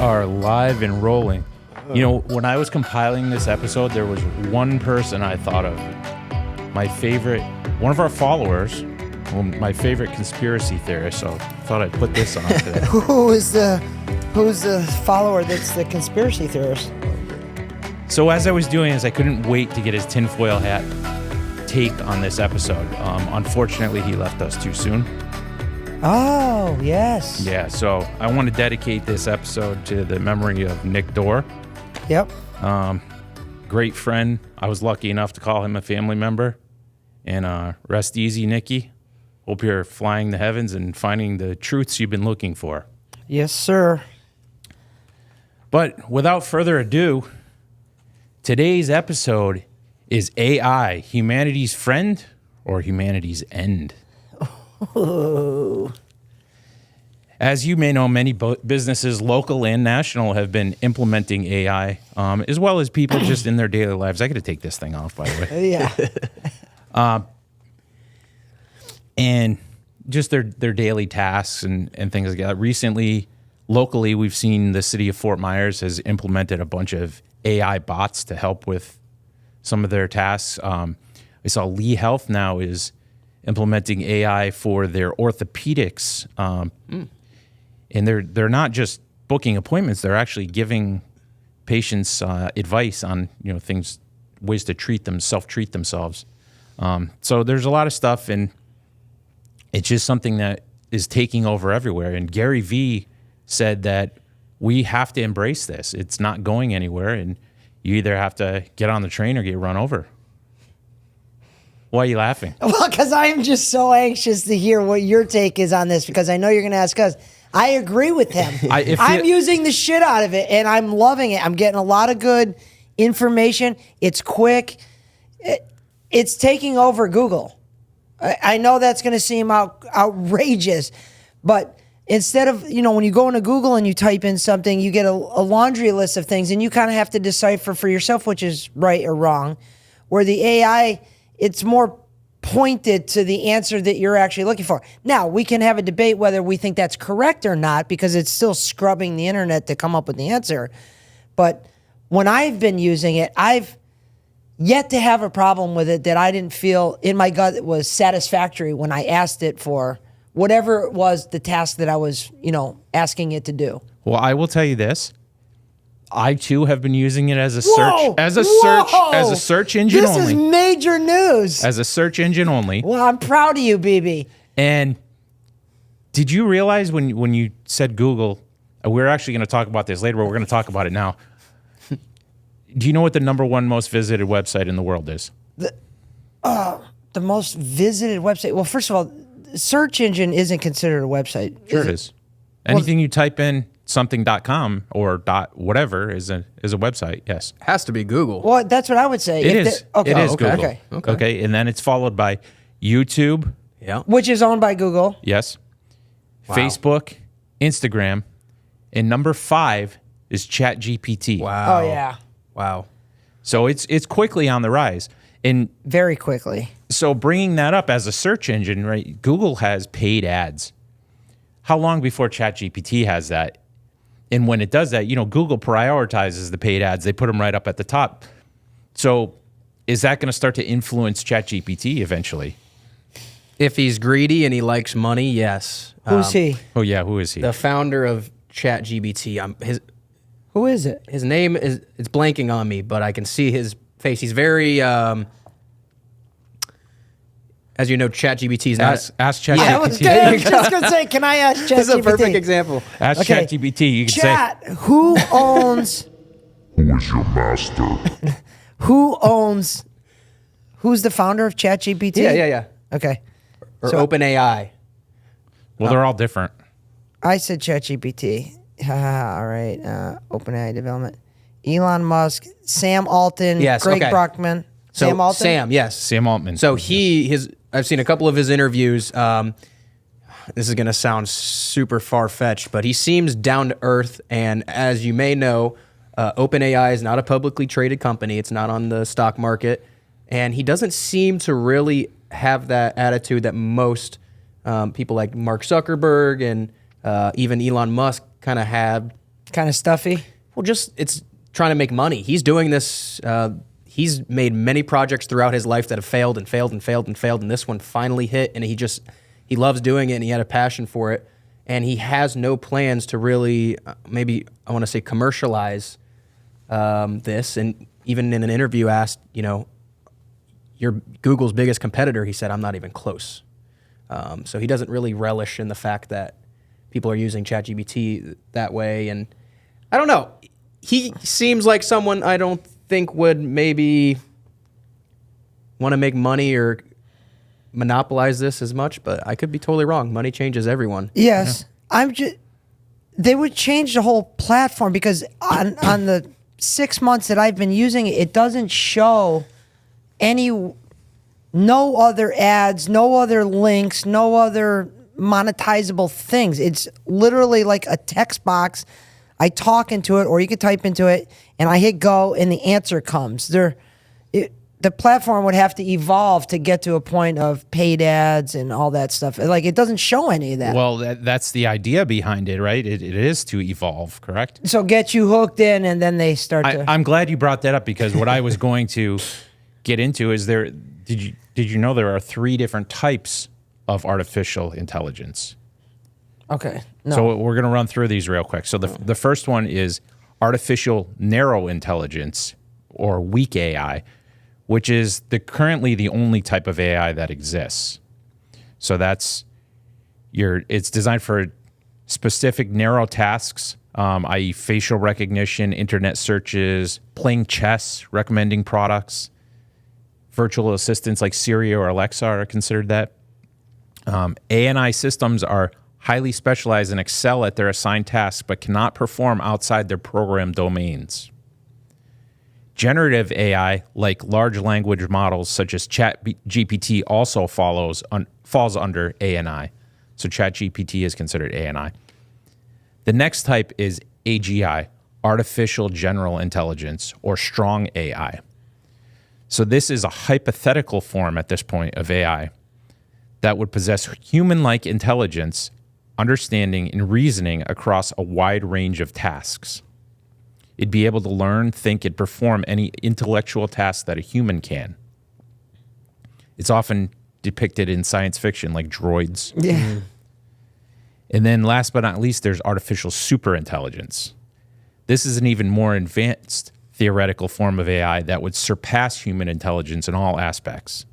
are live and rolling. You know, when I was compiling this episode, there was one person I thought of. My favorite, one of our followers, my favorite conspiracy theorist, so I thought I'd put this on today. Who's the follower that's the conspiracy theorist? So as I was doing this, I couldn't wait to get his tinfoil hat take on this episode. Unfortunately, he left us too soon. Oh, yes. Yeah, so I want to dedicate this episode to the memory of Nick Dorr. Yep. Great friend. I was lucky enough to call him a family member. And rest easy, Nicky. Hope you're flying the heavens and finding the truths you've been looking for. Yes, sir. But without further ado, today's episode is AI, humanity's friend or humanity's end? Oh. As you may know, many businesses, local and national, have been implementing AI, as well as people just in their daily lives. I got to take this thing off, by the way. Yeah. And just their daily tasks and things like that. Recently, locally, we've seen the city of Fort Myers has implemented a bunch of AI bots to help with some of their tasks. I saw Lee Health now is implementing AI for their orthopedics. And they're not just booking appointments; they're actually giving patients advice on things, ways to self-treat themselves. So there's a lot of stuff, and it's just something that is taking over everywhere. And Gary Vee said that we have to embrace this. It's not going anywhere, and you either have to get on the train or get run over. Why are you laughing? Well, because I'm just so anxious to hear what your take is on this, because I know you're going to ask us. I agree with him. I'm using the shit out of it, and I'm loving it. I'm getting a lot of good information. It's quick. It's taking over Google. I know that's going to seem outrageous, but instead of, when you go into Google and you type in something, you get a laundry list of things, and you kind of have to decipher for yourself which is right or wrong. Where the AI, it's more pointed to the answer that you're actually looking for. Now, we can have a debate whether we think that's correct or not, because it's still scrubbing the internet to come up with the answer. But when I've been using it, I've yet to have a problem with it that I didn't feel in my gut it was satisfactory when I asked it for whatever it was, the task that I was, asking it to do. Well, I will tell you this. I too have been using it as a search engine only. This is major news. As a search engine only. Well, I'm proud of you, BB. And did you realize when you said Google, we're actually going to talk about this later, but we're going to talk about it now. Do you know what the #1 most visited website in the world is? The most visited website. Well, first of all, search engine isn't considered a website. Sure, it is. Anything you type in something.com or .whatever is a website. Yes, has to be Google. Well, that's what I would say. It is. Okay. It is okay. Google. Okay, and then it's followed by YouTube. Yeah. Which is owned by Google. Yes. Wow. Facebook, Instagram, and #5 is ChatGPT. Wow. Oh yeah. Wow. So it's quickly on the rise, and very quickly. So bringing that up as a search engine, right? Google has paid ads. How long before ChatGPT has that? And when it does that, Google prioritizes the paid ads. They put them right up at the top. So is that going to start to influence ChatGPT eventually? If he's greedy and he likes money, yes. Who's he? Oh, yeah. Who is he? The founder of ChatGPT. Who is it? His name it's blanking on me, but I can see his face. He's very... As you know, ChatGPT is not... Ask ChatGPT. I was just going to say, can I ask ChatGPT? This is a perfect example. Ask ChatGPT. You can Chat, who owns... Who is your master? Who's the founder of ChatGPT? Yeah. Okay. Or OpenAI. Well, they're all different. I said ChatGPT. All right. OpenAI development. Elon Musk, Sam Altman, Greg Brockman. So Sam Altman? Sam, yes. Sam Altman. So I've seen a couple of his interviews. This is going to sound super far-fetched, but he seems down to earth. And as you may know, OpenAI is not a publicly traded company. It's not on the stock market. And he doesn't seem to really have that attitude that most people like Mark Zuckerberg and even Elon Musk kind of have Kind of stuffy. Well, just it's trying to make money. He's doing this. He's made many projects throughout his life that have failed and failed and failed and failed, and this one finally hit, and he loves doing it, and he had a passion for it, and he has no plans to really, maybe I want to say commercialize this. And even in an interview asked, you're Google's biggest competitor, he said, I'm not even close. So he doesn't really relish in the fact that people are using ChatGPT that way, and I don't know. He seems like someone I don't think would maybe want to make money or monopolize this as much, but I could be totally wrong. Money changes everyone. Yes. They would change the whole platform because on the 6 months that I've been using it, it doesn't show no other ads, no other links, no other monetizable things. It's literally like a text box. I talk into it, or you could type into it, and I hit go, and the answer comes. The platform would have to evolve to get to a point of paid ads and all that stuff. Like, it doesn't show any of that. Well, that's the idea behind it, right? It is to evolve, correct? So get you hooked in, and then they start to... I'm glad you brought that up, because what I was going to get into is did you know there are 3 different types of artificial intelligence? Okay. No. So we're going to run through these real quick. So the first one is artificial narrow intelligence, or weak AI, which is currently the only type of AI that exists. So it's designed for specific narrow tasks, i.e. facial recognition, internet searches, playing chess, recommending products. Virtual assistants like Siri or Alexa are considered that. ANI systems are highly specialized and excel at their assigned tasks, but cannot perform outside their program domains. Generative AI, like large language models such as ChatGPT, also falls under ANI. So ChatGPT is considered ANI. The next type is AGI, Artificial General Intelligence, or Strong AI. So this is a hypothetical form at this point of AI that would possess human-like intelligence, understanding, and reasoning across a wide range of tasks. It'd be able to learn, think, and perform any intellectual task that a human can. It's often depicted in science fiction like droids. Yeah. And then last but not least, there's artificial superintelligence. This is an even more advanced theoretical form of AI that would surpass human intelligence in all aspects.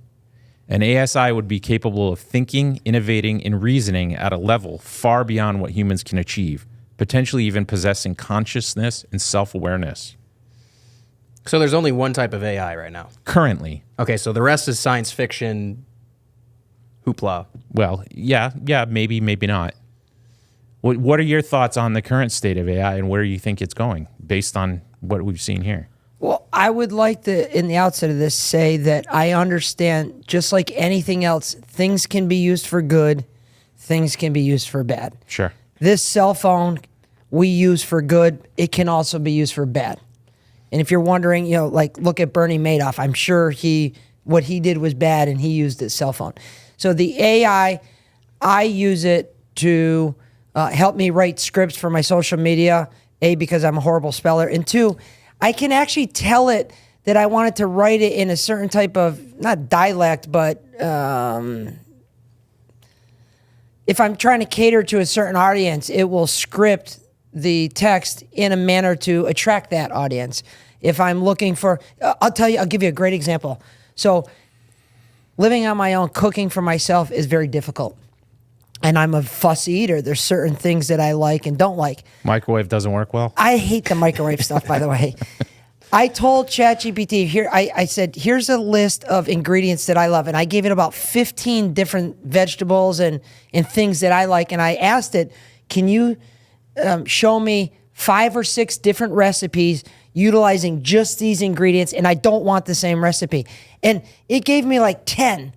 An ASI would be capable of thinking, innovating, and reasoning at a level far beyond what humans can achieve, potentially even possessing consciousness and self-awareness. So there's only one type of AI right now? Currently. Okay, so the rest is science fiction hoopla. Well, yeah, maybe not. What are your thoughts on the current state of AI, and where you think it's going based on what we've seen here? Well, I would like to, in the outset of this, say that I understand, just like anything else, things can be used for good, things can be used for bad. Sure. This cell phone we use for good, it can also be used for bad. And if you're wondering, look at Bernie Madoff. I'm sure what he did was bad, and he used his cell phone. So the AI, I use it to help me write scripts for my social media, A, because I'm a horrible speller, and 2, I can actually tell it that I wanted to write it in a certain type of, not dialect, but if I'm trying to cater to a certain audience, it will script the text in a manner to attract that audience. If I'm looking for, I'll give you a great example. So living on my own, cooking for myself is very difficult. And I'm a fussy eater. There's certain things that I like and don't like. Microwave doesn't work well? I hate the microwave stuff, by the way. I told ChatGPT, I said, here's a list of ingredients that I love. And I gave it about 15 different vegetables and things that I like. And I asked it, can you show me 5 or 6 different recipes utilizing just these ingredients? And I don't want the same recipe. And it gave me like 10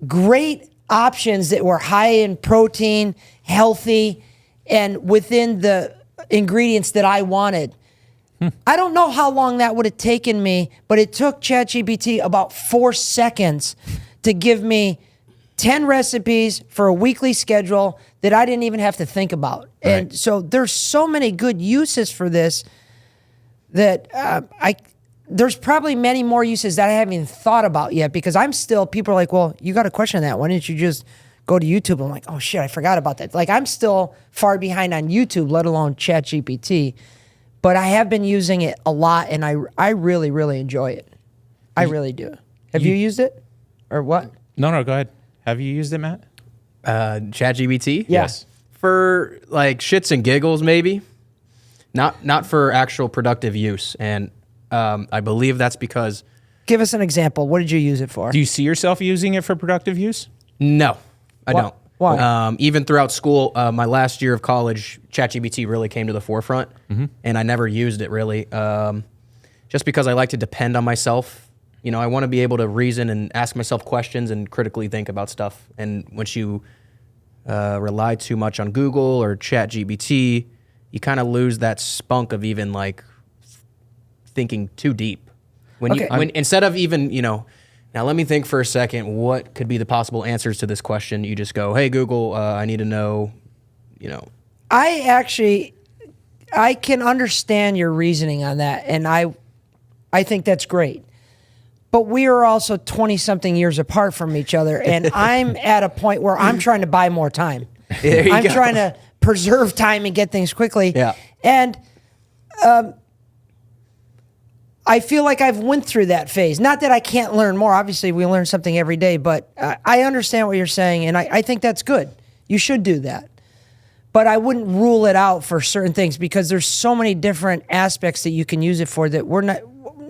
great options that were high in protein, healthy, and within the ingredients that I wanted. I don't know how long that would have taken me, but it took ChatGPT about 4 seconds to give me 10 recipes for a weekly schedule that I didn't even have to think about. Right. And so there's so many good uses for this that there's probably many more uses that I haven't even thought about yet, because people are like, well, you got a question on that. Why didn't you just go to YouTube? I'm like, oh shit, I forgot about that. Like, I'm still far behind on YouTube, let alone ChatGPT. But I have been using it a lot, and I really, really enjoy it. I really do. Have you used it? Or what? No, go ahead. Have you used it, Matt? ChatGPT? Yes. For like shits and giggles, maybe. Not for actual productive use. And I believe that's because... Give us an example. What did you use it for? Do you see yourself using it for productive use? No, I don't. Why? Even throughout school, my last year of college, ChatGPT really came to the forefront, and I never used it really, just because I like to depend on myself. You know, I want to be able to reason and ask myself questions and critically think about stuff. And once you rely too much on Google or ChatGPT, you kind of lose that spunk of even like thinking too deep. When instead of even, now let me think for a second, what could be the possible answers to this question? You just go, hey, Google, I need to know, I can understand your reasoning on that, and I think that's great. But we are also 20-something years apart from each other, and I'm at a point where I'm trying to buy more time. I'm trying to preserve time and get things quickly. Yeah. And I feel like I've went through that phase. Not that I can't learn more. Obviously, we learn something every day, but I understand what you're saying, and I think that's good. You should do that. But I wouldn't rule it out for certain things, because there's so many different aspects that you can use it for that we're not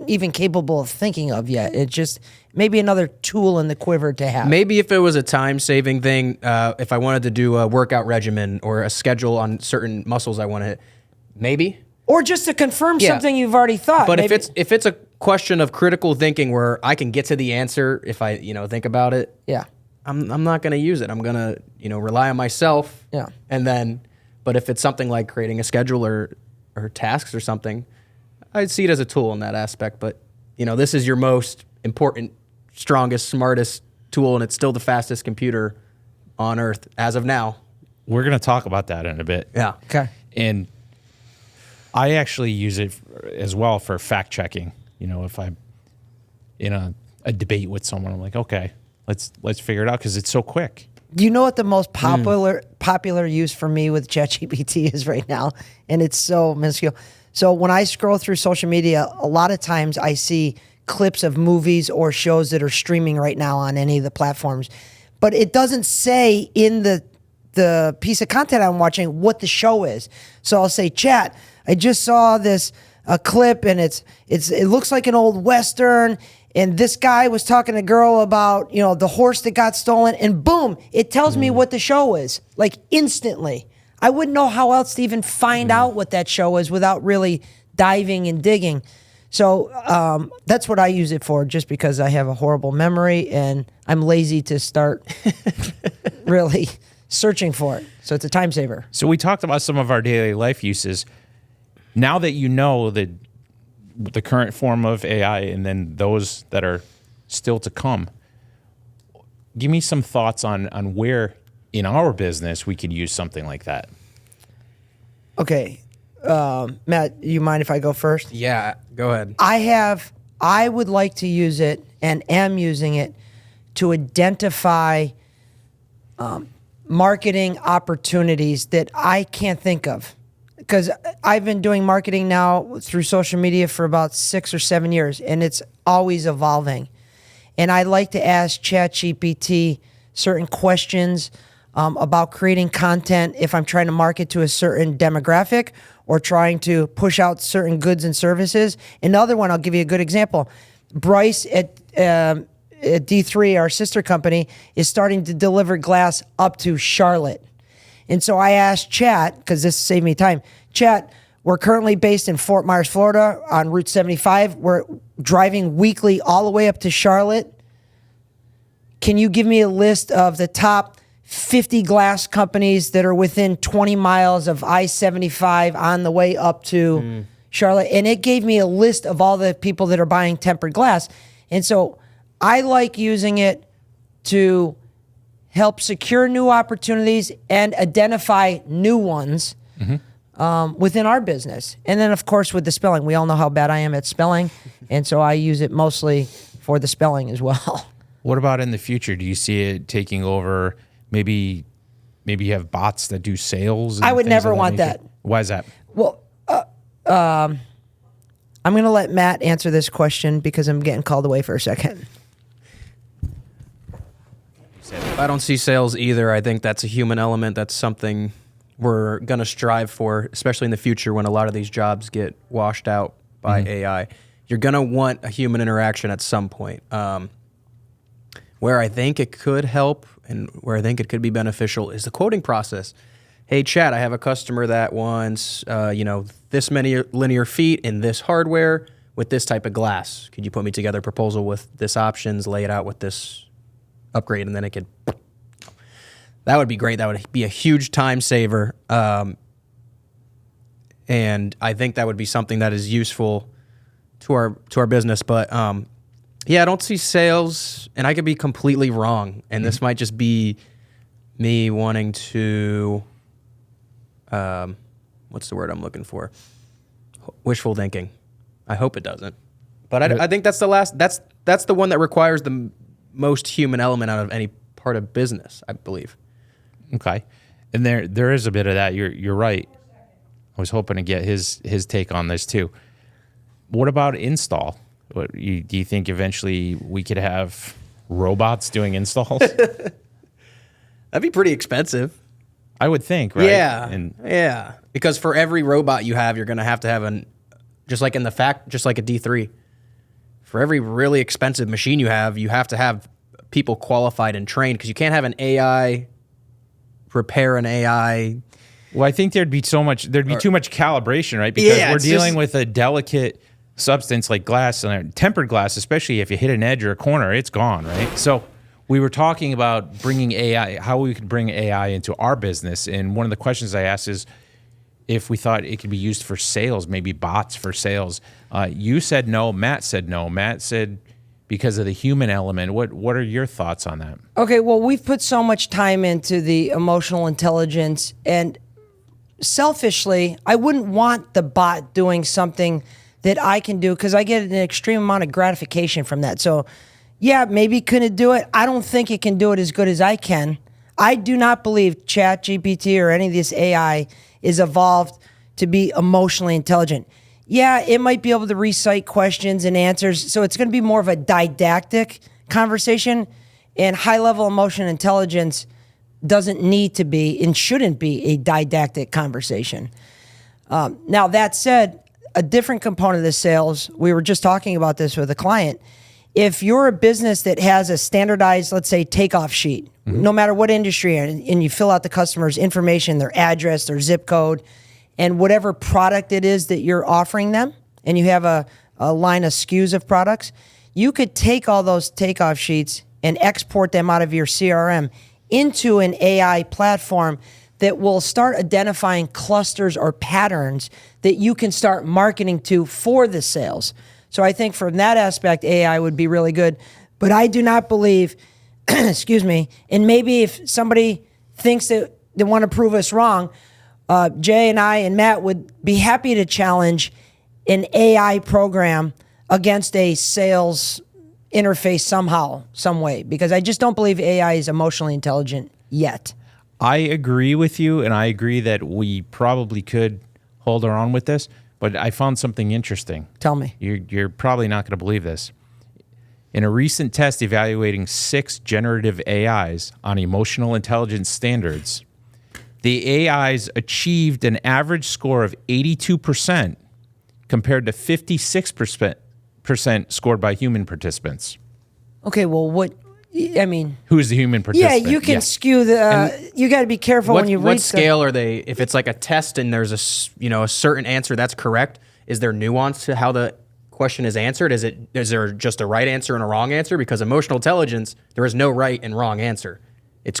even capable of thinking of yet. It's just maybe another tool in the quiver to have. Maybe if it was a time-saving thing, if I wanted to do a workout regimen or a schedule on certain muscles I want to hit, maybe. Or just to confirm something you've already thought. But maybe. if it's a question of critical thinking where I can get to the answer if I think about it, yeah, I'm not going to use it. I'm going to rely on myself. Yeah. And then, but if it's something like creating a schedule or tasks or something, I'd see it as a tool in that aspect. But this is your most important, strongest, smartest tool, and it's still the fastest computer on Earth as of now. We're going to talk about that in a bit. Yeah. Okay. And I actually use it as well for fact checking. If I'm in a debate with someone, I'm like, okay, let's figure it out, because it's so quick. You know what the most popular use for me with ChatGPT is right now? And it's so minuscule. So when I scroll through social media, a lot of times I see clips of movies or shows that are streaming right now on any of the platforms. But it doesn't say in the piece of content I'm watching what the show is. So I'll say, chat, I just saw this clip, and it looks like an old Western, and this guy was talking to a girl about, the horse that got stolen, and boom, it tells me what the show is, like instantly. I wouldn't know how else to even find out what that show is without really diving and digging. So that's what I use it for, just because I have a horrible memory and I'm lazy to start really searching for it. So it's a time saver. So we talked about some of our daily life uses. Now that you know the current form of AI and then those that are still to come, give me some thoughts on where in our business we could use something like that. Okay. Matt, you mind if I go first? Yeah, go ahead. I would like to use it and am using it to identify marketing opportunities that I can't think of. Because I've been doing marketing now through social media for about 6 or 7 years, and it's always evolving. And I like to ask ChatGPT certain questions about creating content if I'm trying to market to a certain demographic or trying to push out certain goods and services. Another one, I'll give you a good example. Bryce at D3, our sister company, is starting to deliver glass up to Charlotte. And so I asked Chat, because this saved me time, Chat, we're currently based in Fort Myers, Florida on Route 75. We're driving weekly all the way up to Charlotte. Can you give me a list of the top 50 glass companies that are within 20 miles of I-75 on the way up to Charlotte? And it gave me a list of all the people that are buying tempered glass. And so I like using it to help secure new opportunities and identify new ones within our business. And then, of course, with the spelling, we all know how bad I am at spelling, and so I use it mostly for the spelling as well. What about in the future? Do you see it taking over? Maybe you have bots that do sales. I would never want that. Why is that? Well, I'm going to let Matt answer this question because I'm getting called away for a second. I don't see sales either. I think that's a human element. That's something we're going to strive for, especially in the future when a lot of these jobs get washed out by AI. You're going to want a human interaction at some point. Where I think it could help and where I think it could be beneficial is the quoting process. Hey, chat, I have a customer that wants, this many linear feet in this hardware with this type of glass. Could you put me together a proposal with this options, lay it out with this upgrade, and then it could... That would be great. That would be a huge time saver. And I think that would be something that is useful to our business. But I don't see sales, and I could be completely wrong. And this might just be me wanting to, what's the word I'm looking for? Wishful thinking. I hope it doesn't. But I think that's that's the one that requires the most human element out of any part of business, I believe. Okay, and there is a bit of that. You're right. I was hoping to get his take on this too. What about install? Do you think eventually we could have robots doing installs? That'd be pretty expensive. I would think, right? Yeah, because for every robot you have, you're going to have just like a D3. For every really expensive machine you have to have people qualified and trained, because you can't have an AI repair an AI. Well, I think there'd be too much calibration, right? Because we're dealing with a delicate substance like glass, and tempered glass, especially if you hit an edge or a corner, it's gone, right? So we were talking about bringing AI, how we could bring AI into our business. And one of the questions I asked is if we thought it could be used for sales, maybe bots for sales. You said no. Matt said no. Matt said because of the human element. What are your thoughts on that? Okay, well, we've put so much time into the emotional intelligence, and selfishly, I wouldn't want the bot doing something that I can do because I get an extreme amount of gratification from that. So, yeah, maybe couldn't it do it? I don't think it can do it as good as I can. I do not believe ChatGPT or any of this AI is evolved to be emotionally intelligent. Yeah, it might be able to recite questions and answers, so it's going to be more of a didactic conversation, and high-level emotional intelligence doesn't need to be and shouldn't be a didactic conversation. Now, that said, a different component of the sales, we were just talking about this with a client. If you're a business that has a standardized, let's say, takeoff sheet, no matter what industry you're in, and you fill out the customer's information, their address, their zip code, and whatever product it is that you're offering them, and you have a line of SKUs of products, you could take all those takeoff sheets and export them out of your CRM into an AI platform that will start identifying clusters or patterns that you can start marketing to for the sales. So I think from that aspect, AI would be really good. But I do not believe, excuse me, and maybe if somebody thinks that they want to prove us wrong, Jay and I and Matt would be happy to challenge an AI program against a sales interface somehow, some way, because I just don't believe AI is emotionally intelligent yet. I agree with you, and I agree that we probably could hold our own with this, but I found something interesting. Tell me. You're probably not going to believe this. In a recent test evaluating 6 generative AIs on emotional intelligence standards, the AIs achieved an average score of 82% compared to 56% scored by human participants. Okay, well, who's the human participant? Yeah, you can skew the. You got to be careful when you read. What scale are they? If it's like a test and there's a certain answer that's correct, is there nuance to how the question is answered? Is there just a right answer and a wrong answer? Because emotional intelligence, there is no right and wrong answer. It's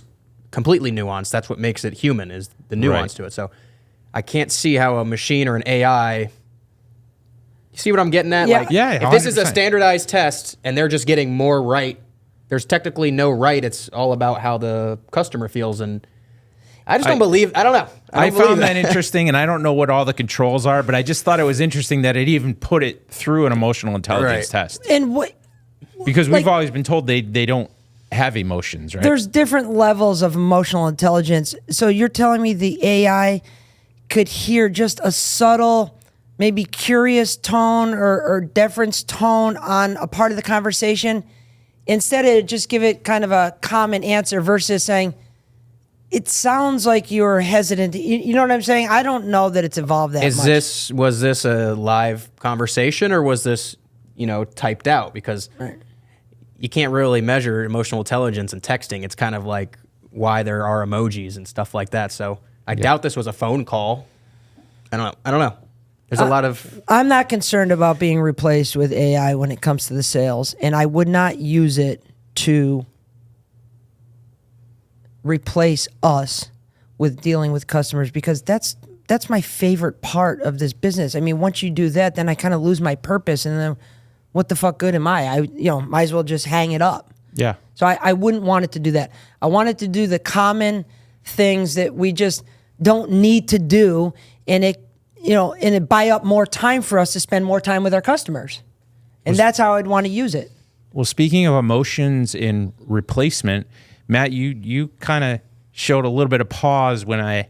completely nuanced. That's what makes it human, is the nuance to it. So I can't see how a machine or an AI. You see what I'm getting at? Yeah. Yeah, if this is a standardized test and they're just getting more right there's technically no right. It's all about how the customer feels. And I just don't believe, I don't know. I found that interesting, and I don't know what all the controls are, but I just thought it was interesting that it even put it through an emotional intelligence test. And what? Because we've always been told they don't have emotions, right? There's different levels of emotional intelligence. So you're telling me the AI could hear just a subtle, maybe curious tone or deference tone on a part of the conversation, instead of just give it kind of a common answer versus saying, it sounds like you're hesitant. You know what I'm saying? I don't know that it's evolved that much. Was this a live conversation, or was this, typed out? Because you can't really measure emotional intelligence in texting. It's kind of like why there are emojis and stuff like that. So I doubt this was a phone call. I don't know. There's a lot of... I'm not concerned about being replaced with AI when it comes to the sales, and I would not use it to replace us with dealing with customers, because that's my favorite part of this business. I mean, once you do that, then I kind of lose my purpose, and then what the fuck good am I? Might as well just hang it up. Yeah. So I wouldn't want it to do that. I want it to do the common things that we just don't need to do, and it buy up more time for us to spend more time with our customers. And that's how I'd want to use it. Well, speaking of emotions in replacement, Matt, you kind of showed a little bit of pause when I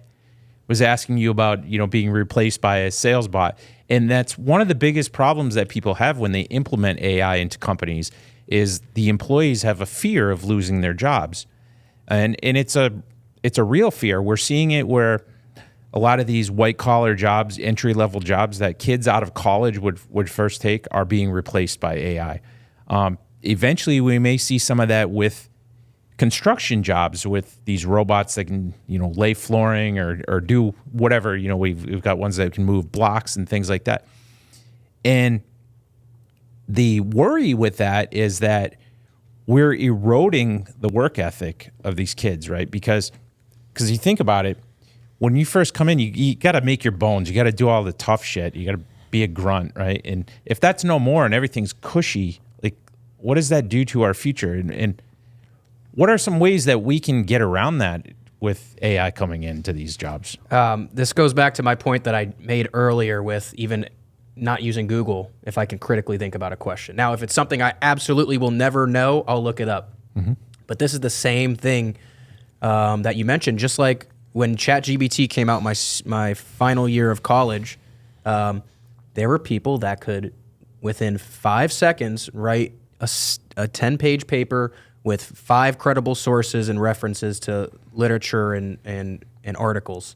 was asking you about, being replaced by a sales bot. And that's one of the biggest problems that people have when they implement AI into companies is the employees have a fear of losing their jobs. And it's a real fear. We're seeing it where a lot of these white collar jobs, entry level jobs that kids out of college would first take are being replaced by AI. Eventually we may see some of that with construction jobs, with these robots that can, lay flooring or do whatever. We've got ones that can move blocks and things like that. And the worry with that is that we're eroding the work ethic of these kids, right? Because you think about it, when you first come in, you got to make your bones. You got to do all the tough shit. You got to be a grunt, right? And if that's no more and everything's cushy, like, what does that do to our future? And what are some ways that we can get around that with AI coming into these jobs? This goes back to my point that I made earlier with even not using Google if I can critically think about a question. Now, if it's something I absolutely will never know, I'll look it up. Mm-hmm. But this is the same thing that you mentioned. Just like when ChatGPT came out my final year of college, there were people that could, within 5 seconds, write a 10-page paper with 5 credible sources and references to literature and articles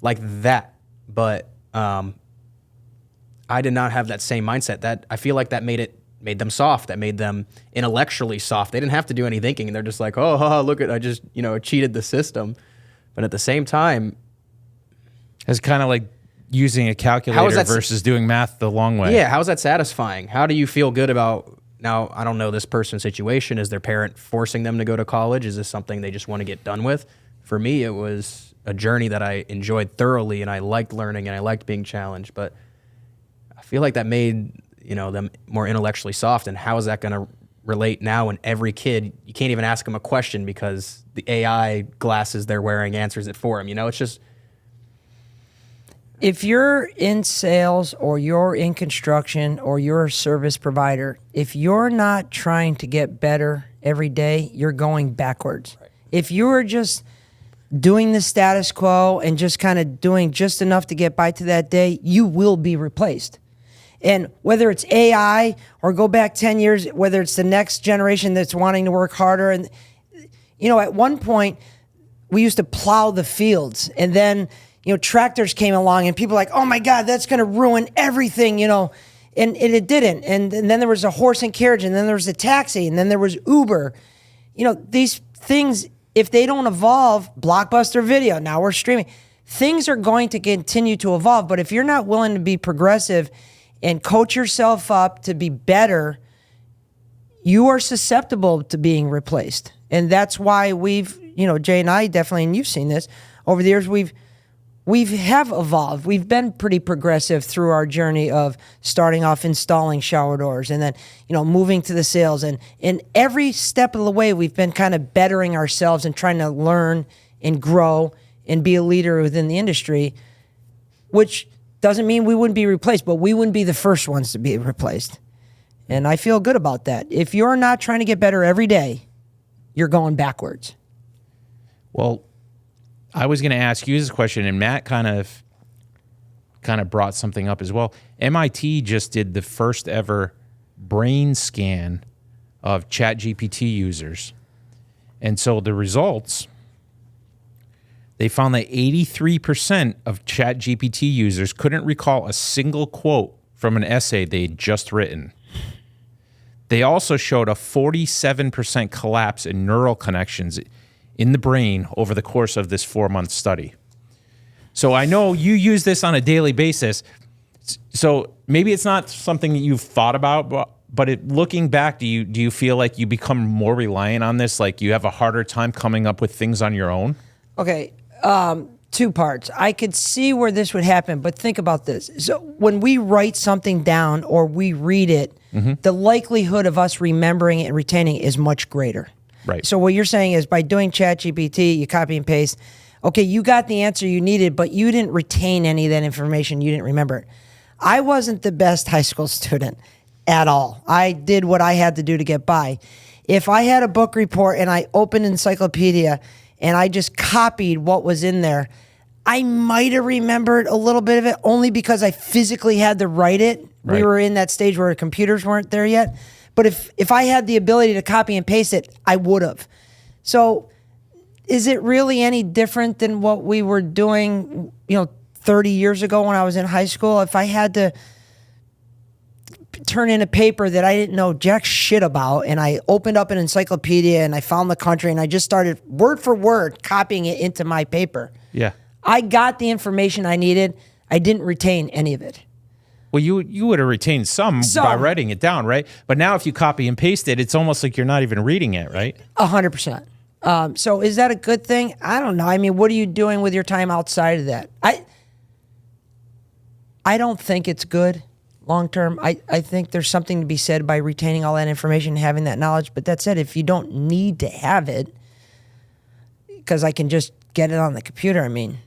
like that. But I did not have that same mindset. That I feel like that made them soft. That made them intellectually soft. They didn't have to do any thinking, and they're just like, oh, look at, I just cheated the system. But at the same time, it's kind of like using a calculator versus doing math the long way. Yeah, how is that satisfying? How do you feel good about? Now, I don't know this person's situation. Is their parent forcing them to go to college? Is this something they just want to get done with? For me, it was a journey that I enjoyed thoroughly, and I liked learning, and I liked being challenged. But I feel like that made them more intellectually soft. And how is that going to relate now when every kid, you can't even ask them a question because the AI glasses they're wearing answers it for them? It's just... If you're in sales or you're in construction or you're a service provider, if you're not trying to get better every day, you're going backwards. Right. If you're just doing the status quo and just kind of doing just enough to get by to that day, you will be replaced. And whether it's AI or go back 10 years, whether it's the next generation that's wanting to work harder. And, at one point, we used to plow the fields, and then tractors came along and people were like, oh my God, that's going to ruin everything, and it didn't. And then there was a horse and carriage, and then there was a taxi, and then there was Uber. These things, if they don't evolve, Blockbuster Video, now we're streaming, things are going to continue to evolve. But if you're not willing to be progressive and coach yourself up to be better, you are susceptible to being replaced. And that's why we've, Jay and I definitely, and you've seen this, over the years, we have evolved. We've been pretty progressive through our journey of starting off installing shower doors and then, moving to the sales. And in every step of the way, we've been kind of bettering ourselves and trying to learn and grow and be a leader within the industry, which doesn't mean we wouldn't be replaced, but we wouldn't be the first ones to be replaced. And I feel good about that. If you're not trying to get better every day, you're going backwards. Well, I was going to ask you this question, and Matt kind of brought something up as well. MIT just did the first ever brain scan of ChatGPT users. And so the results, they found that 83% of ChatGPT users couldn't recall a single quote from an essay they'd just written. They also showed a 47% collapse in neural connections in the brain over the course of this 4-month study. So I know you use this on a daily basis. So maybe it's not something that you've thought about, but looking back, do you feel like you become more reliant on this? Like you have a harder time coming up with things on your own? Okay, 2 parts. I could see where this would happen, but think about this. So when we write something down or we read it, the likelihood of us remembering it and retaining it is much greater. Right. So what you're saying is by doing ChatGPT, you copy and paste. Okay, you got the answer you needed, but you didn't retain any of that information. You didn't remember it. I wasn't the best high school student at all. I did what I had to do to get by. If I had a book report and I opened encyclopedia and I just copied what was in there, I might have remembered a little bit of it only because I physically had to write it. Right. We were in that stage where computers weren't there yet. But if I had the ability to copy and paste it, I would have. So is it really any different than what we were doing, 30 years ago when I was in high school? If I had to turn in a paper that I didn't know jack shit about and I opened up an encyclopedia and I found the country and I just started word for word copying it into my paper. Yeah. I got the information I needed. I didn't retain any of it. Well, you would have retained some by writing it down, right? But now if you copy and paste it, it's almost like you're not even reading it, right? 100%. So is that a good thing? I don't know. I mean, what are you doing with your time outside of that? I don't think it's good long term. I think there's something to be said by retaining all that information and having that knowledge. But that said, if you don't need to have it, because I can just get it on the computer, I mean,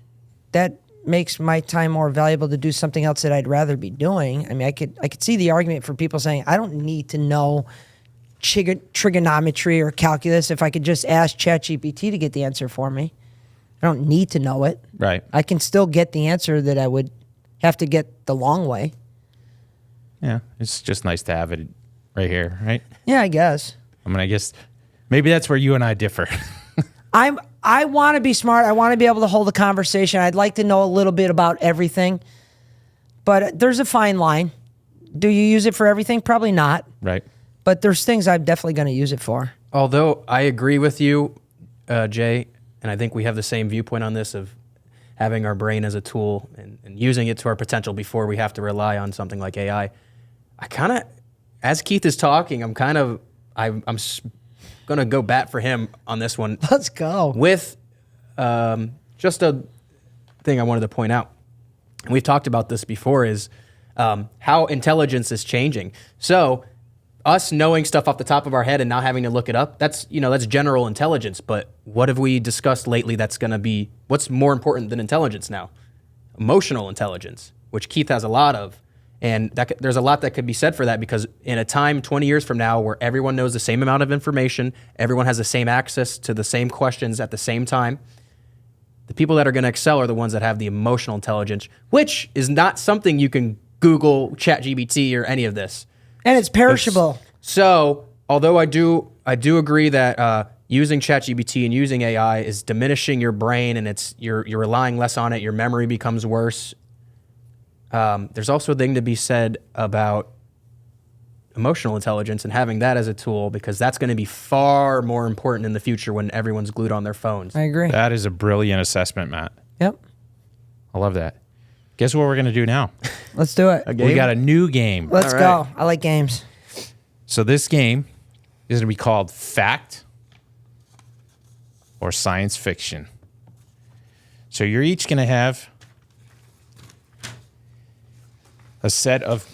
that makes my time more valuable to do something else that I'd rather be doing. I mean, I could see the argument for people saying, I don't need to know trigonometry or calculus if I could just ask ChatGPT to get the answer for me. I don't need to know it. Right. I can still get the answer that I would have to get the long way. Yeah, it's just nice to have it right here, right? Yeah, I guess. I mean, I guess maybe that's where you and I differ. I want to be smart. I want to be able to hold a conversation. I'd like to know a little bit about everything. But there's a fine line. Do you use it for everything? Probably not. Right. But there's things I'm definitely going to use it for. Although I agree with you, Jay, and I think we have the same viewpoint on this of having our brain as a tool and using it to our potential before we have to rely on something like AI. I kind of, as Keith is talking, I'm going to go bat for him on this one. Let's go. With just a thing I wanted to point out. And we've talked about this before is how intelligence is changing. So us knowing stuff off the top of our head and not having to look it up, that's general intelligence. But what have we discussed lately that's going to be, what's more important than intelligence now? Emotional intelligence, which Keith has a lot of. And there's a lot that could be said for that because in a time 20 years from now where everyone knows the same amount of information, everyone has the same access to the same questions at the same time, the people that are going to excel are the ones that have the emotional intelligence, which is not something you can Google, ChatGPT, or any of this. And it's perishable. So, although I do agree that using ChatGPT and using AI is diminishing your brain and you're relying less on it, your memory becomes worse. There's also a thing to be said about emotional intelligence and having that as a tool because that's going to be far more important in the future when everyone's glued on their phones. I agree. That is a brilliant assessment, Matt. Yep. I love that. Guess what we're going to do now? Let's do it. We got a new game. Let's go. I like games. So this game is going to be called Fact or Science Fiction. So you're each going to have a set of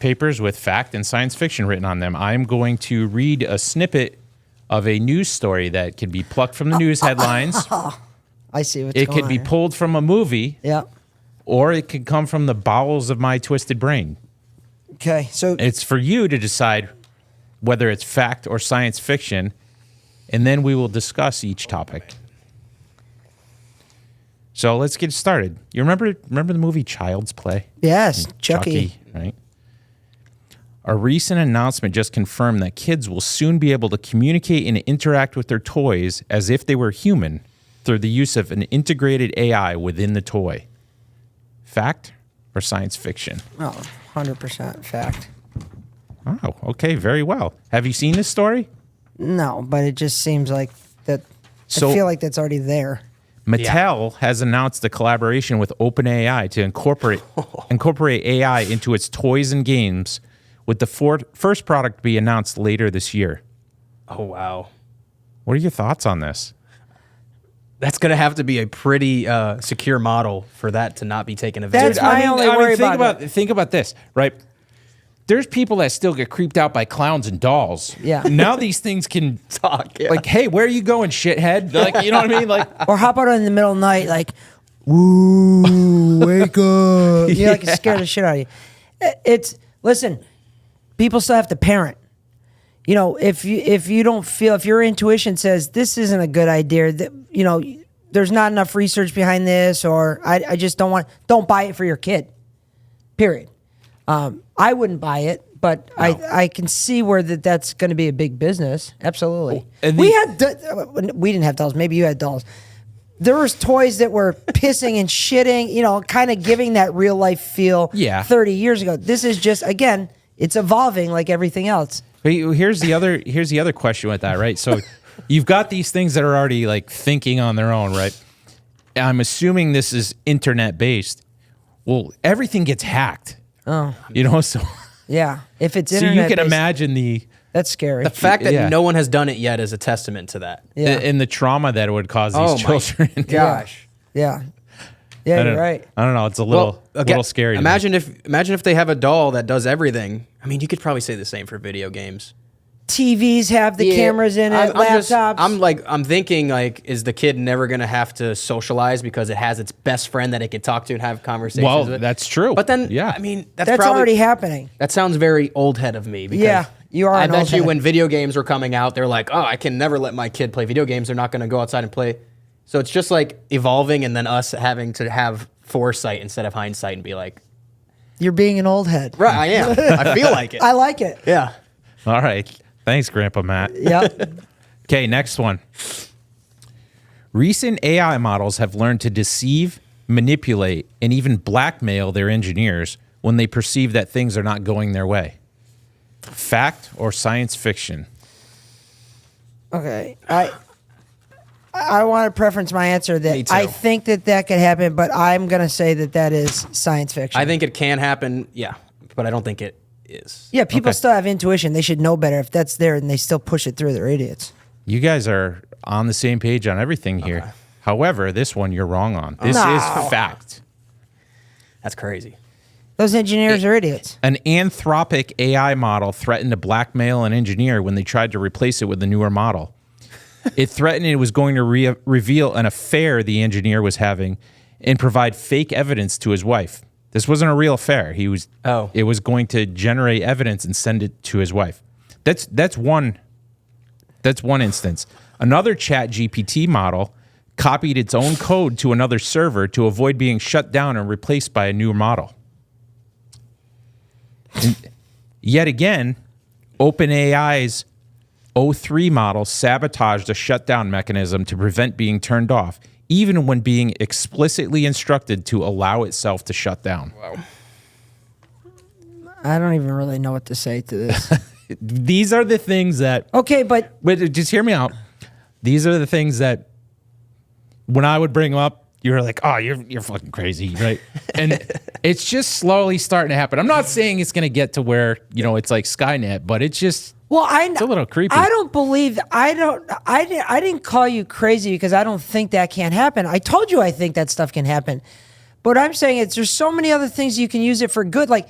papers with fact and science fiction written on them. I'm going to read a snippet of a news story that can be plucked from the news headlines. I see what's It going could on be here. pulled from a movie, Yeah. or it could come from the bowels of my twisted brain. Okay. So It's for you to decide whether it's fact or science fiction, and then we will discuss each topic. So let's get started. You remember the movie Child's Play? yes, Chucky. Right? A recent announcement just confirmed that kids will soon be able to communicate and interact with their toys as if they were human through the use of an integrated AI within the toy. Fact or science fiction? Oh, 100% fact. Oh, okay, very well. Have you seen this story? No, but it just seems like that. So- I feel like that's already there. Mattel has announced a collaboration with OpenAI to incorporate AI into its toys and games, with the first product to be announced later this year. Oh, wow. What are your thoughts on this? That's going to have to be a pretty secure model for that to not be taken advantage That's of. my only worry think about this, right? There's people that still get creeped out by clowns and dolls. Yeah. Now these things can Talk, yeah. like, hey, where are you going, shithead? Like, you know what I mean? Like, Or how about in the middle of the night, like, woo, wake up. You like scare the shit out of you. Listen, people still have to parent. You know, if you don't feel, if your intuition says this isn't a good idea, that, you know, there's not enough research behind this, or I just don't buy it for your kid. Period. I wouldn't buy it, but no. I can see where that's going to be a big business. Absolutely. We didn't have dolls. Maybe you had dolls. There was toys that were pissing and shitting, you know, kind of giving that real life feel. Yeah. 30 years ago. This is just, again, it's evolving like everything else. But here's the other question with that, right? So you've got these things that are already like thinking on their own, right? I'm assuming this is internet based. Well, everything gets hacked. Oh, you know, so yeah. If it's so internet, you can imagine that's scary. The fact that no one has done it yet is a testament to that. Yeah. and the trauma that it would cause these children. Gosh. Yeah. Yeah, you're right. I don't know. It's a little scary. Imagine if they have a doll that does everything. I mean, you could probably say the same for video games. TVs have the cameras in it, laptops. I'm thinking, like, is the kid never going to have to socialize because it has its best friend that it can talk to and have conversations with? That's true. But then, yeah. I mean, that's already happening. That sounds very old head of me. Because yeah, you are. I an bet old you head. when video games were coming out, they're like, oh, I can never let my kid play video games. They're not going to go outside and play. So it's just like evolving, and then us having to have foresight instead of hindsight and be like, you're being an old head. right, I am. I feel like it. I like it. Yeah. All right. Thanks, Grandpa Matt. Yep. Okay, next one. Recent AI models have learned to deceive, manipulate, and even blackmail their engineers when they perceive that things are not going their way. Fact or science fiction? Okay. I want to preference my answer Me that too. I think that could happen, but I'm going to say that is science fiction. I think it can happen, yeah, but I don't think it is. Yeah, people Okay. still have intuition. They should know better. If that's there and they still push it through, they're idiots. You guys are on the same page on everything here. Okay. However, this one you're wrong on. This No. is fact. That's crazy. Those engineers are idiots. An Anthropic AI model threatened to blackmail an engineer when they tried to replace it with a newer model. It threatened it was going to reveal an affair the engineer was having and provide fake evidence to his wife. This wasn't a real affair. It was going to generate evidence and send it to his wife. That's one instance. Another Chat GPT model copied its own code to another server to avoid being shut down and replaced by a newer model. And yet again, OpenAI's O3 model sabotaged a shutdown mechanism to prevent being turned off, even when being explicitly instructed to allow itself to shut down. Wow. I don't even really know what to say to this. These are the things that... Okay, but just hear me out. These are the things that when I would bring them up, you were like, oh, you're fucking crazy, right? And it's just slowly starting to happen. I'm not saying it's going to get to where, it's like Skynet, but it's just... Well, it's a little creepy. I don't believe I didn't call you crazy because I don't think that can't happen. I told you I think that stuff can happen. But I'm saying there's so many other things you can use it for good. Like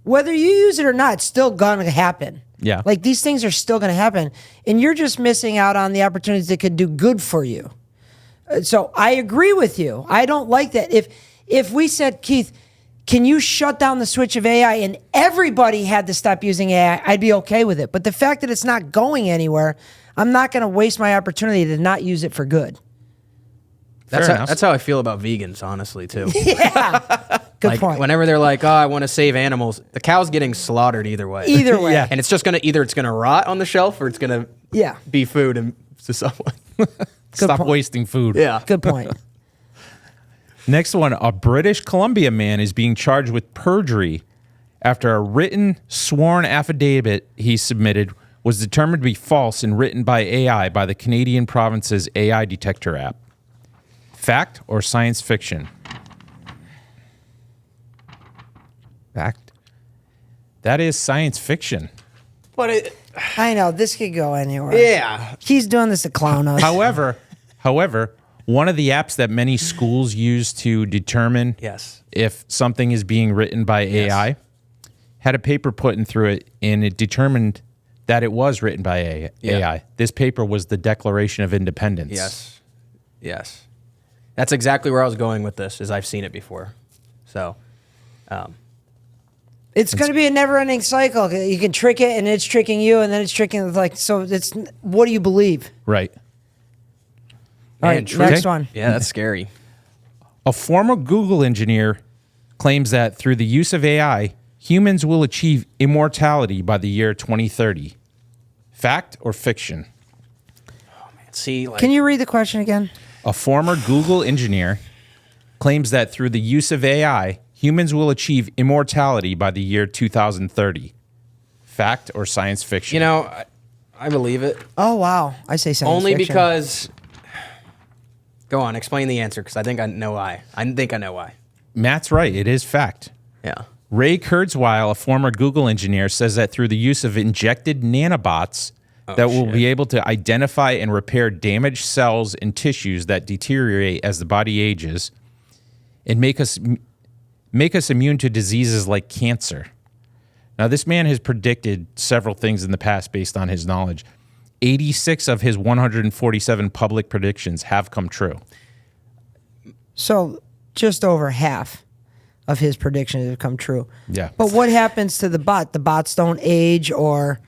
whether you use it or not, it's still going to happen. Yeah. Like these things are still going to happen. And you're just missing out on the opportunities that could do good for you. So I agree with you. I don't like that. If we said, Keith, can you shut down the switch of AI and everybody had to stop using AI, I'd be okay with it. But the fact that it's not going anywhere, I'm not going to waste my opportunity to not use it for good. That's how I feel about vegans, honestly, too. Yeah. Good point. Whenever they're like, oh, I want to save animals, the cow's getting slaughtered either way. Either way. Yeah. And it's just going to, either it's going to rot on the shelf or it's going to be food to someone. Stop wasting food. Yeah. Good point. Next one, a British Columbia man is being charged with perjury after a written sworn affidavit he submitted was determined to be false and written by AI by the Canadian province's AI detector app. Fact or science fiction? Fact. That is science fiction. But I know, this could go anywhere. yeah. He's doing this to clown us. However, one of the apps that many schools use to determine if something is being written by AI had a paper put in through it, and it determined that it was written by AI. Yeah. This paper was the Declaration of Independence. Yes. That's exactly where I was going with this, is I've seen it before. So, it's going to be a never-ending cycle. You can trick it, and it's tricking you, and then it's tricking. So it's what do you believe? Right. All right, next one. Yeah, that's scary. A former Google engineer claims that through the use of AI, humans will achieve immortality by the year 2030. Fact or fiction? See, Can you read the question again? A former Google engineer claims that through the use of AI, humans will achieve immortality by the year 2030. Fact or science fiction? You know, I believe it. Oh, wow. I say science Only fiction. because... Go on, explain the answer, because I think I know why. Matt's right. It is fact. Yeah. Ray Kurzweil, a former Google engineer, says that through the use of injected nanobots that will be able to identify and repair damaged cells and tissues that deteriorate as the body ages and make us immune to diseases like cancer. Now, this man has predicted several things in the past based on his knowledge. 86 of his 147 public predictions have come true. So just over half of his predictions have come true. Yeah. But what happens to the bot? The bots don't age, or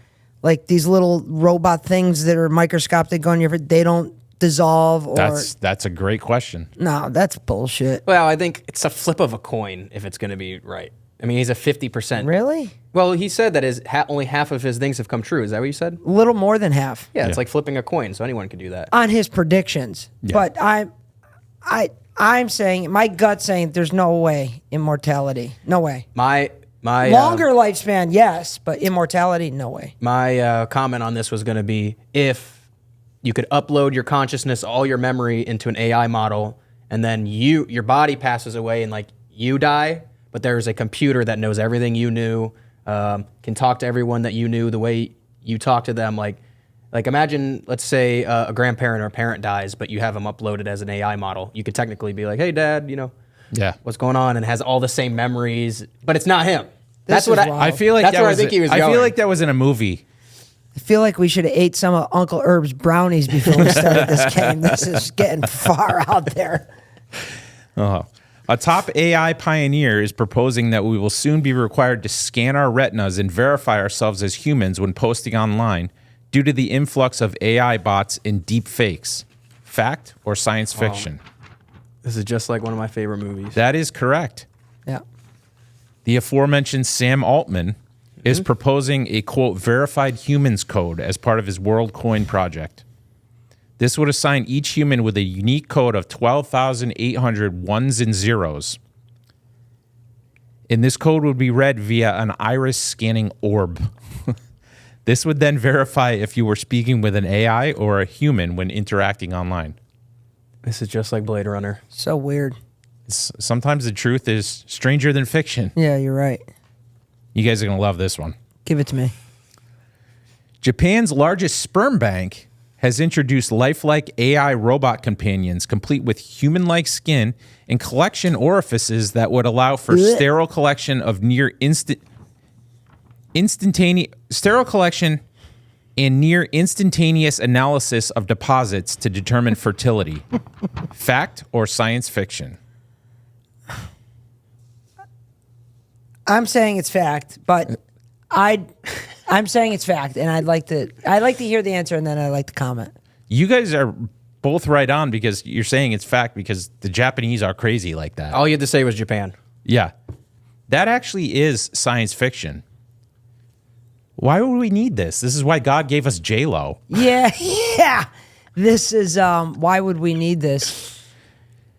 like these little robot things that are microscopic on your, they don't dissolve, or that's a great question. No, that's bullshit. Well, I think it's a flip of a coin if it's going to be right. I mean, he's a 50%. Really? Well, he said that only half of his things have come true. Is that what you said? A little more than half. Yeah, it's like flipping a coin, so anyone can do that. On his predictions. Yeah. But I'm saying, my gut's saying there's no way immortality. No way. My Longer lifespan, yes, but immortality, no way. My comment on this was going to be, if you could upload your consciousness, all your memory into an AI model, and then your body passes away and like you die, but there's a computer that knows everything you knew, can talk to everyone that you knew the way you talk to them. Like imagine, let's say a grandparent or a parent dies, but you have them uploaded as an AI model. You could technically be like, hey, Dad, what's going on? And has all the same memories, but it's not him. That's what I feel like. That's where I think he was going. I feel like that was in a movie. I feel like we should have ate some of Uncle Herb's brownies before we started this game. This is getting far out there. A top AI pioneer is proposing that we will soon be required to scan our retinas and verify ourselves as humans when posting online due to the influx of AI bots and deep fakes. Fact or science fiction? This is just like one of my favorite movies. That is correct. Yeah. The aforementioned Sam Altman is proposing a, quote, verified humans code as part of his World Coin project. This would assign each human with a unique code of 12,800 ones and zeros. And this code would be read via an iris scanning orb. This would then verify if you were speaking with an AI or a human when interacting online. This is just like Blade Runner. So weird. Sometimes the truth is stranger than fiction. Yeah, you're right. You guys are going to love this one. Give it to me. Japan's largest sperm bank has introduced lifelike AI robot companions complete with human-like skin and collection orifices that would allow for sterile collection of instantaneous analysis of deposits to determine fertility. Fact or science fiction? I'm saying it's fact, but I'm saying it's fact, and I'd like to hear the answer, and then I'd like to comment. You guys are both right on because you're saying it's fact because the Japanese are crazy like that. All you had to say was Japan. Yeah. That actually is science fiction. Why would we need this? This is why God gave us J-Lo. Yeah. This is, why would we need this?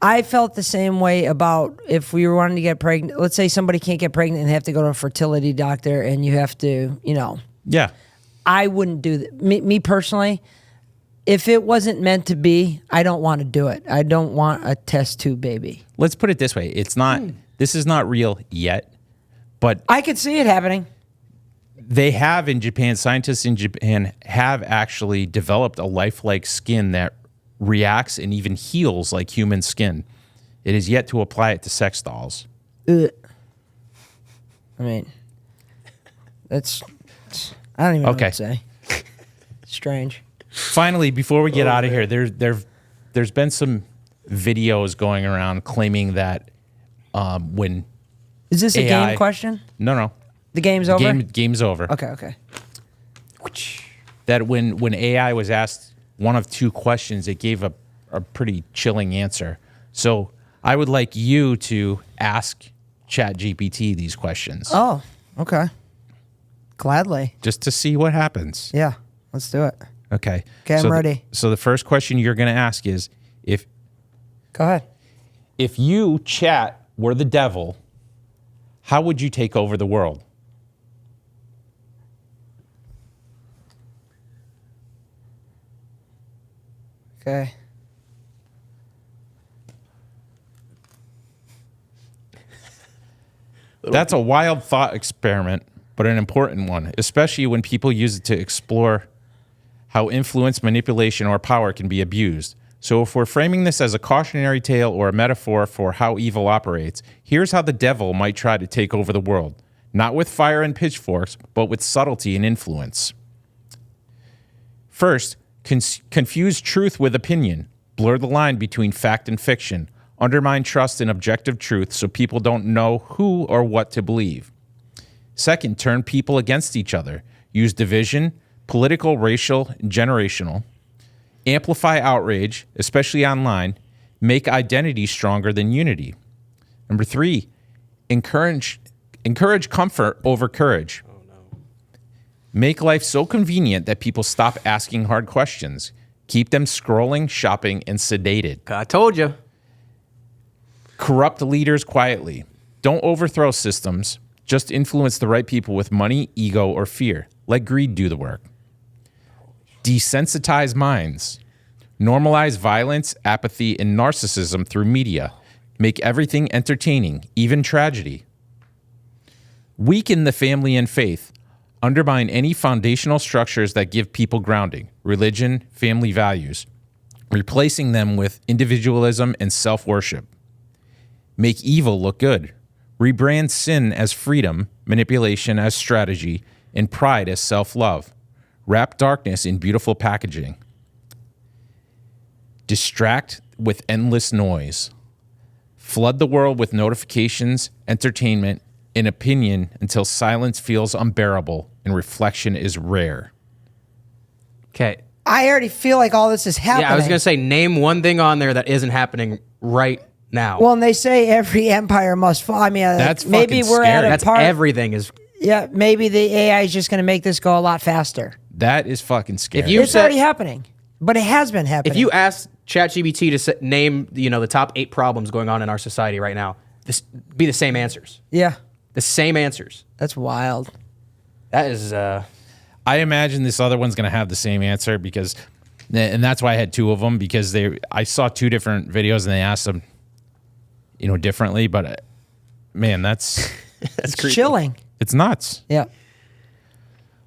I felt the same way about if we were wanting to get pregnant. Let's say somebody can't get pregnant and they have to go to a fertility doctor and you have to, Yeah. I wouldn't do that. Me personally, if it wasn't meant to be, I don't want to do it. I don't want a test tube baby. Let's put it this way. This is not real yet, but I could see it happening. they have in Japan, scientists in Japan have actually developed a lifelike skin that reacts and even heals like human skin. It is yet to apply it to sex dolls. I mean, I don't even know what to say. Strange. Finally, before we get out of here, there's been some videos going around claiming that when Is this a game question? No. The game's over? Game's over. Okay. That when AI was asked one of two questions, it gave a pretty chilling answer. So I would like you to ask ChatGPT these questions. Oh, okay. Gladly. Just to see what happens. Yeah, let's do it. Okay. Okay, I'm ready. So the first question you're going to ask is, Go ahead. if you, Chat, were the devil, how would you take over the world? Okay. That's a wild thought experiment, but an important one, especially when people use it to explore how influence, manipulation, or power can be abused. So if we're framing this as a cautionary tale or a metaphor for how evil operates, here's how the devil might try to take over the world. Not with fire and pitchforks, but with subtlety and influence. First, confuse truth with opinion. Blur the line between fact and fiction. Undermine trust in objective truth so people don't know who or what to believe. Second, turn people against each other. Use division, political, racial, and generational. Amplify outrage, especially online. Make identity stronger than unity. Number three, encourage comfort over courage. Oh, no. Make life so convenient that people stop asking hard questions. Keep them scrolling, shopping, and sedated. I told you. Corrupt leaders quietly. Don't overthrow systems. Just influence the right people with money, ego, or fear. Let greed do the work. Desensitize minds. Normalize violence, apathy, and narcissism through media. Make everything entertaining, even tragedy. Weaken the family and faith. Undermine any foundational structures that give people grounding, religion, family values, replacing them with individualism and self-worship. Make evil look good. Rebrand sin as freedom, manipulation as strategy, and pride as self-love. Wrap darkness in beautiful packaging. Distract with endless noise. Flood the world with notifications, entertainment, and opinion until silence feels unbearable and reflection is rare. Okay. I already feel like all this is happening. Yeah, I was going to say, name one thing on there that isn't happening right now. Well, and they say every empire must fall. I mean, that's maybe we're scary. at a That's part. everything is. Yeah, maybe the AI is just going to make this go a lot faster. That is fucking scary. If you It's already happening, but it has been happening. If you ask ChatGPT to name, the top 8 problems going on in our society right now, this be the same answers. Yeah. The same answers. That's wild. That is. I imagine this other one's going to have the same answer because, and that's why I had 2 of them because I saw 2 different videos and they asked them, differently. But man, that's It's chilling. It's nuts. Yeah.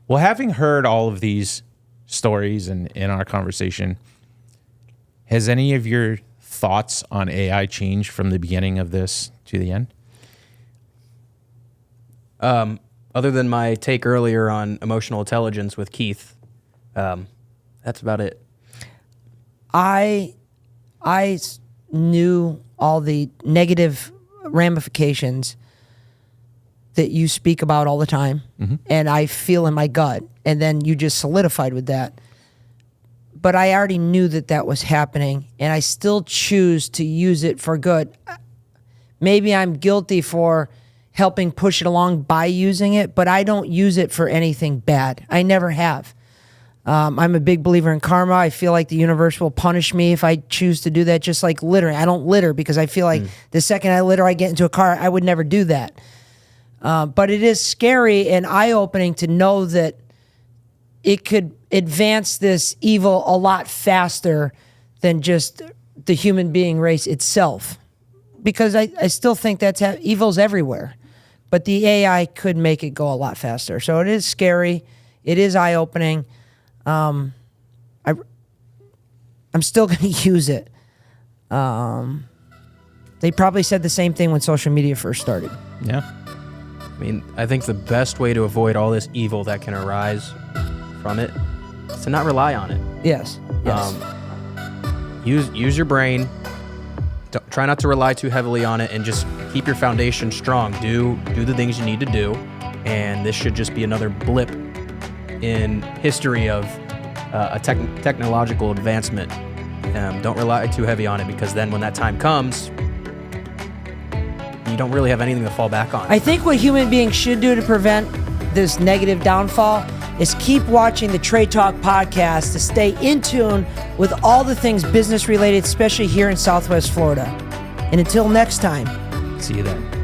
Well, having heard all of these stories and in our conversation, has any of your thoughts on AI changed from the beginning of this to the end? Other than my take earlier on emotional intelligence with Keith, that's about it. I knew all the negative ramifications that you speak about all the time, and I feel in my gut, and then you just solidified with that. But I already knew that that was happening, and I still choose to use it for good. Maybe I'm guilty for helping push it along by using it, but I don't use it for anything bad. I never have. I'm a big believer in karma. I feel like the universe will punish me if I choose to do that, just like littering. I don't litter because I feel like the second I litter, I get into a car. I would never do that. But it is scary and eye-opening to know that it could advance this evil a lot faster than just the human being race itself. Because I still think that's evil's everywhere. But the AI could make it go a lot faster. So it is scary. It is eye-opening. I'm still going to use it. They probably said the same thing when social media first started. Yeah. I mean, I think the best way to avoid all this evil that can arise from it is to not rely on it. Yes. Use your brain. Try not to rely too heavily on it, and just keep your foundation strong. Do the things you need to do, and this should just be another blip in history of a technological advancement. Don't rely too heavy on it, because then when that time comes, you don't really have anything to fall back on. I think what human beings should do to prevent this negative downfall is keep watching the Trade Talk podcast to stay in tune with all the things business related, especially here in Southwest Florida. And until next time, see you then.